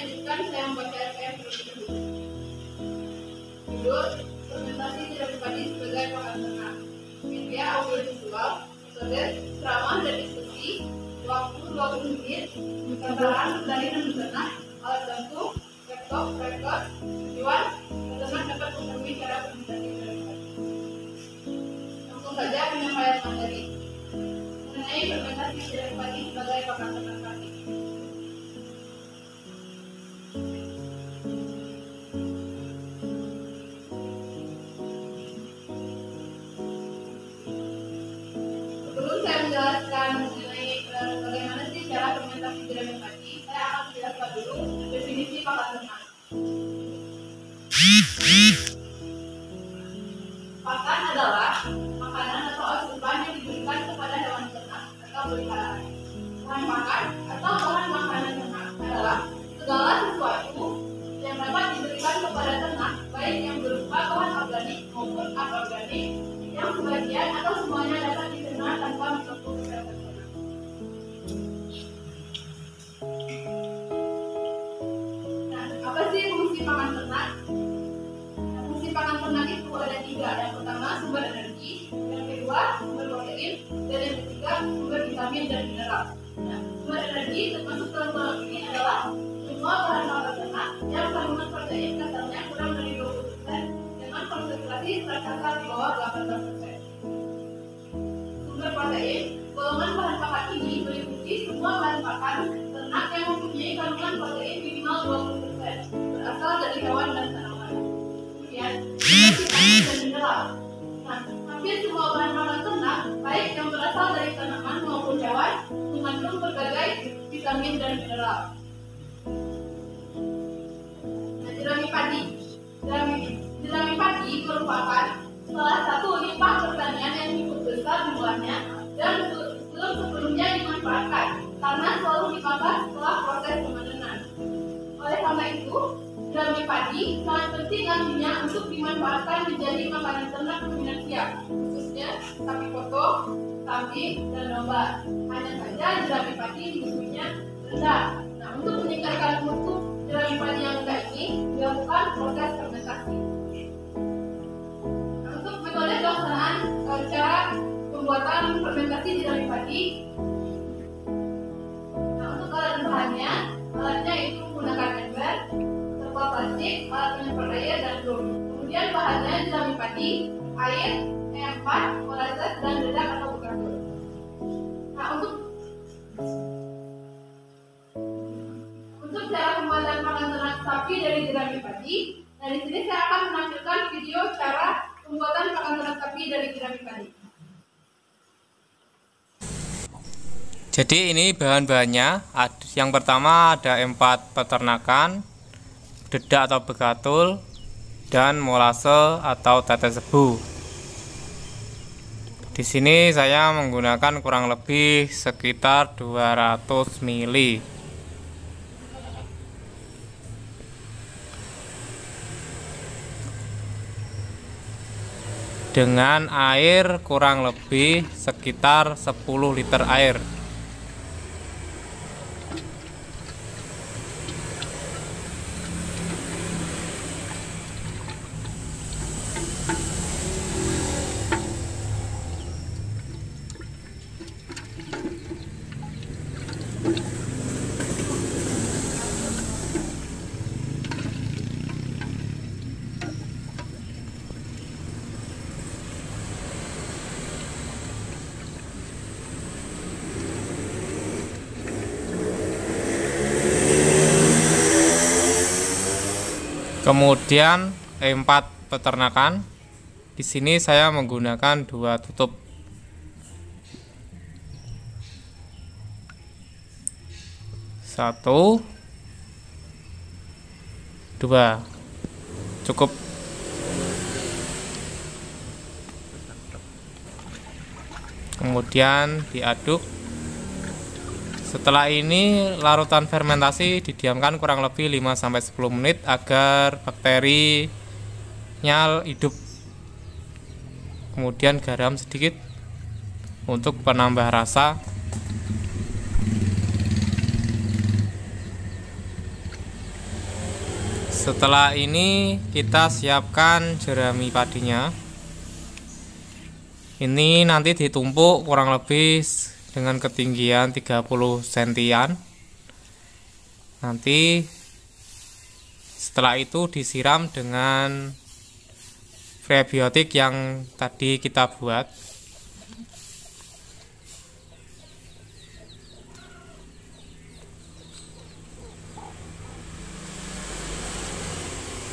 izinkan saya membaca RPM terlebih dahulu. Judul: Fermentasi jerami padi sebagai pakan ternak. Media audiovisual, metode ceramah dan diskusi, waktu 20 menit, pembicaraan dari ternak, alat bantu, laptop, record, tujuan, peternak dapat mengetahui cara fermentasi jerami padi. Langsung saja penyampaian materi mengenai fermentasi jerami padi sebagai pakan ternak padi. Sebelum saya menjelaskan mengenai bagaimana sih cara fermentasi jerami padi, saya akan menjelaskan dulu definisi pakan ternak. Pakan adalah makanan atau asupan yang diberikan kepada hewan ternak atau peliharaan. Bahan pakan atau bahan makanan ternak adalah segala sesuatu yang dapat diberikan kepada ternak, baik yang berupa bahan organik maupun anorganik, yang sebagian atau semuanya dapat dicerna tanpa mengganggu kesehatan ternak. Nah, apa sih fungsi pakan ternak? Fungsi pakan ternak itu ada 3. Yang pertama, sumber energi, yang kedua, sumber protein, dan yang ketiga, sumber vitamin dan mineral. Nah, sumber energi termasuk dalam golongan ini adalah semua bahan pakan ternak yang kandungan protein kasarnya kurang dari 20% dengan konsentrasi rata-rata di bawah 18%. Sumber protein, golongan bahan pakan ini meliputi semua bahan pakan ternak yang mempunyai kandungan protein minimal 20% berasal dari hewan dan tanaman. Kemudian, sumber vitamin dan mineral. Nah, hampir semua bahan pakan ternak, baik yang berasal dari tanaman maupun hewan, mengandung berbagai vitamin dan mineral. Nah, jerami padi. Jerami padi merupakan salah satu limbah pertanian yang cukup besar jumlahnya dan belum sebelumnya dimanfaatkan karena selalu dibakar setelah proses pemanenan. Oleh karena itu, jerami padi sangat penting nantinya untuk dimanfaatkan menjadi makanan ternak ruminansia, khususnya sapi potong, kambing, dan domba. Hanya saja jerami padi mutunya rendah. Nah, untuk meningkatkan mutu jerami padi yang rendah ini dilakukan proses fermentasi. Nah, untuk metode pelaksanaan cara pembuatan fermentasi jerami padi. Nah, untuk alat bahannya, alatnya itu menggunakan ember, terpal plastik, alat penyemprot air, dan drum. Kemudian bahannya jerami padi, air, E4, molasses, dan dedak atau bukatur. Nah, untuk cara pembuatan pakan ternak sapi dari jerami padi, nah di sini saya akan menampilkan video cara pembuatan pakan ternak sapi dari jerami padi. Jadi ini bahan-bahannya. Yang pertama ada E4 peternakan, dedak atau begatul, dan molase atau tetes tebu. Di sini saya menggunakan kurang lebih sekitar 200 ml. Dengan air kurang lebih sekitar 10 liter air. Kemudian E4 peternakan. Di sini saya menggunakan 2 tutup. Satu, 2, cukup. Kemudian diaduk. Setelah ini larutan fermentasi didiamkan kurang lebih 5-10 menit agar bakterinya hidup. Kemudian garam sedikit untuk penambah rasa. Setelah ini kita siapkan jerami padinya. Ini nanti ditumpuk kurang lebih dengan ketinggian 30 sentian. Nanti setelah itu disiram dengan prebiotik yang tadi kita buat.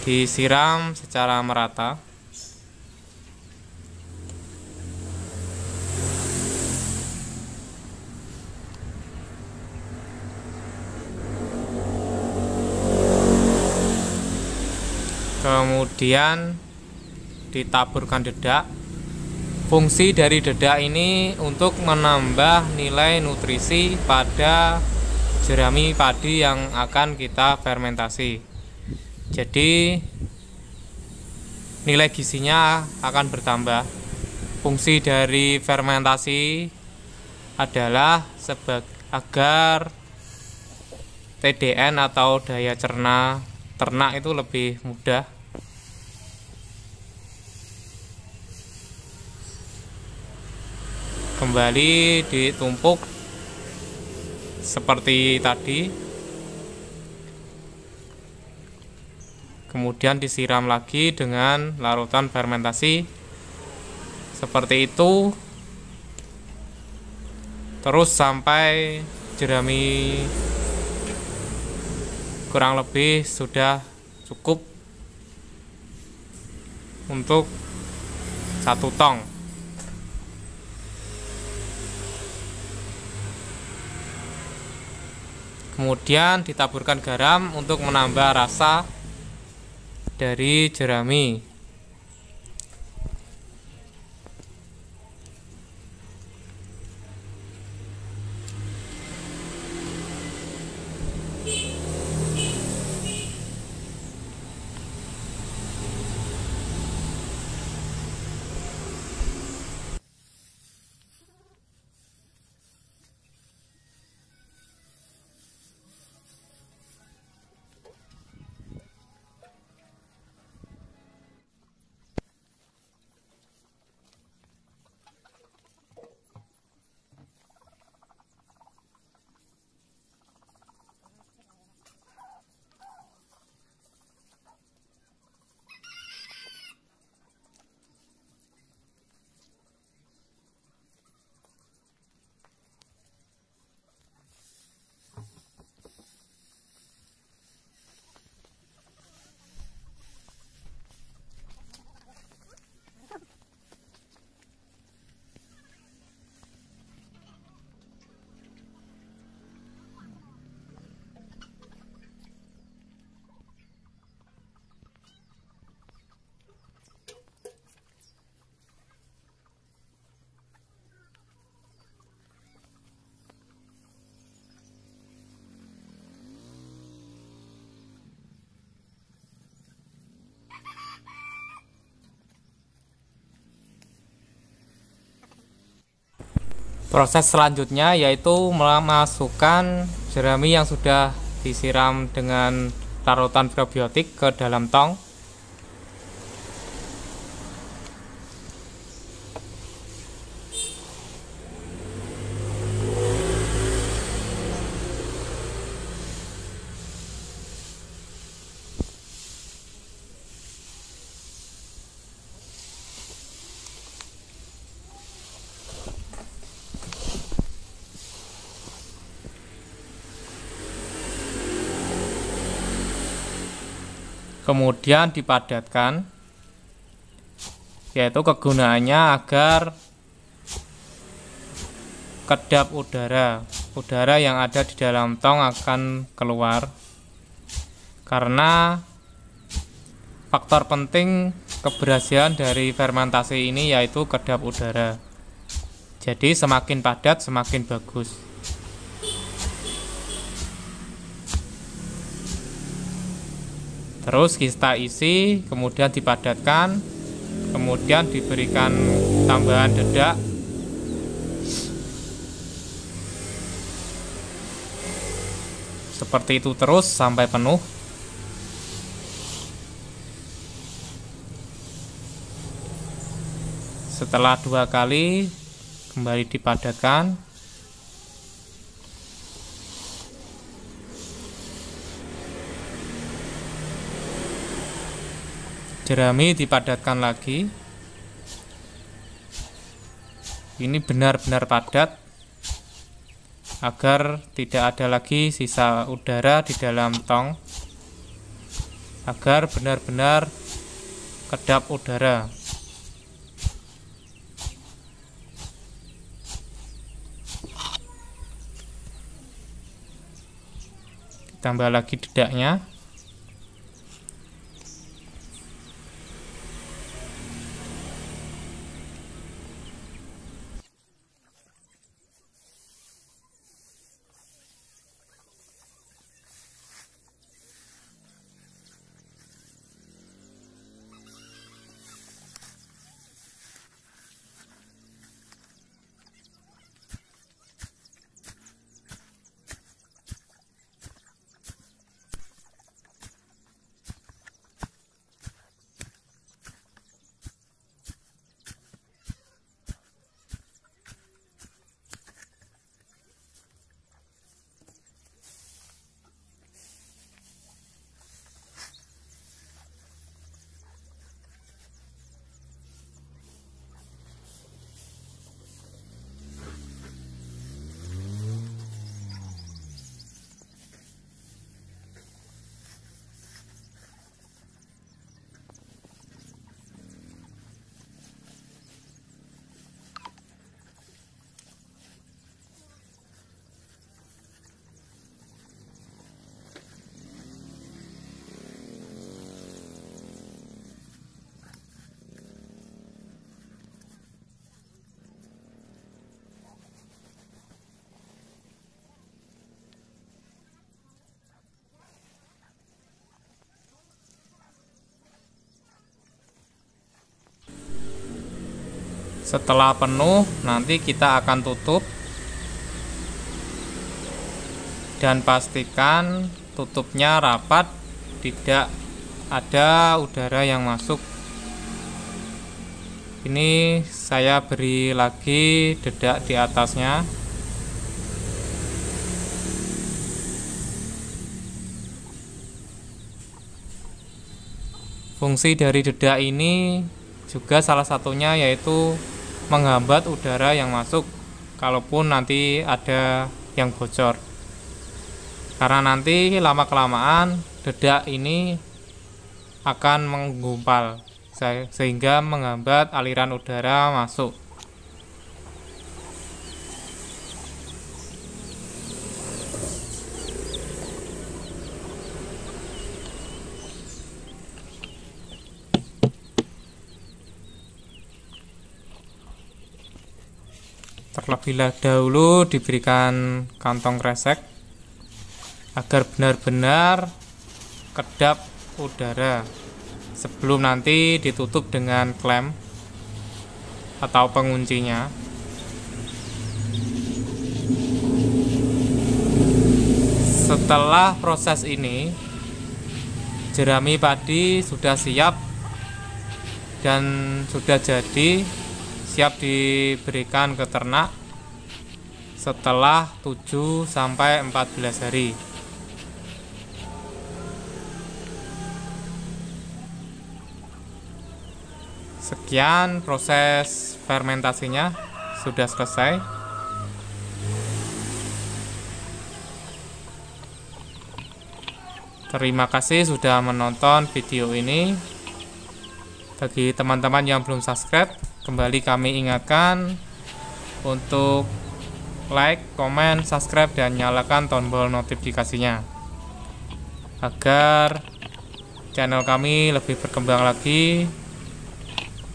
Disiram secara merata. Kemudian ditaburkan dedak. Fungsi dari dedak ini untuk menambah nilai nutrisi pada jerami padi yang akan kita fermentasi. Jadi nilai gizinya akan bertambah. Fungsi dari fermentasi adalah agar TDN atau daya cerna ternak itu lebih mudah. Kembali ditumpuk seperti tadi. Kemudian disiram lagi dengan larutan fermentasi seperti itu, terus sampai jerami kurang lebih sudah cukup untuk 1 tong. Kemudian ditaburkan garam untuk menambah rasa dari jerami. Proses selanjutnya yaitu memasukkan jerami yang sudah disiram dengan larutan probiotik ke dalam tong. Kemudian dipadatkan, yaitu kegunaannya agar kedap udara yang ada di dalam tong akan keluar, karena faktor penting keberhasilan dari fermentasi ini yaitu kedap udara. Jadi semakin padat semakin bagus. Terus kita isi, kemudian dipadatkan, kemudian diberikan tambahan dedak. Seperti itu terus sampai penuh. Setelah 2 kali kembali dipadatkan. Jerami dipadatkan lagi. Ini benar-benar padat agar tidak ada lagi sisa udara di dalam tong, agar benar-benar kedap udara. Tambah lagi dedaknya. Setelah penuh, nanti kita akan tutup dan pastikan tutupnya rapat, tidak ada udara yang masuk. Ini saya beri lagi dedak di atasnya. Fungsi dari dedak ini juga salah satunya yaitu menghambat udara yang masuk kalaupun nanti ada yang bocor, karena nanti lama-kelamaan dedak ini akan menggumpal sehingga menghambat aliran udara masuk. Terlebih dahulu diberikan kantong kresek agar benar-benar kedap udara sebelum nanti ditutup dengan klem atau penguncinya. Setelah proses ini, jerami padi sudah siap dan sudah jadi, siap diberikan ke ternak setelah 7-14 hari. Sekian proses fermentasinya sudah selesai. Terima kasih sudah menonton video ini. Bagi teman-teman yang belum subscribe, kembali kami ingatkan untuk like, komen, subscribe, dan nyalakan tombol notifikasinya agar channel kami lebih berkembang lagi.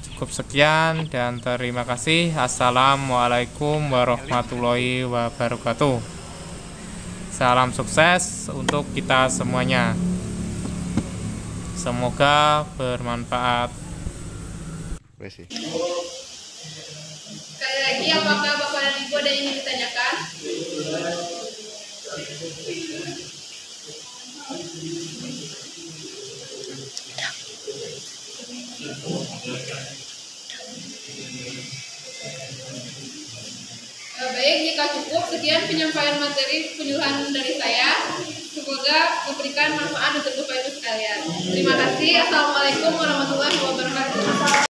Cukup sekian dan terima kasih. Assalamualaikum warahmatullahi wabarakatuh. Salam sukses untuk kita semuanya. Semoga bermanfaat. Sekali lagi, apakah Bapak dan Ibu ada yang ingin ditanyakan? Baik, jika cukup, sekian penyampaian materi penyuluhan dari saya. Semoga memberikan manfaat untuk Bapak Ibu sekalian. Terima kasih. Assalamualaikum warahmatullahi wabarakatuh.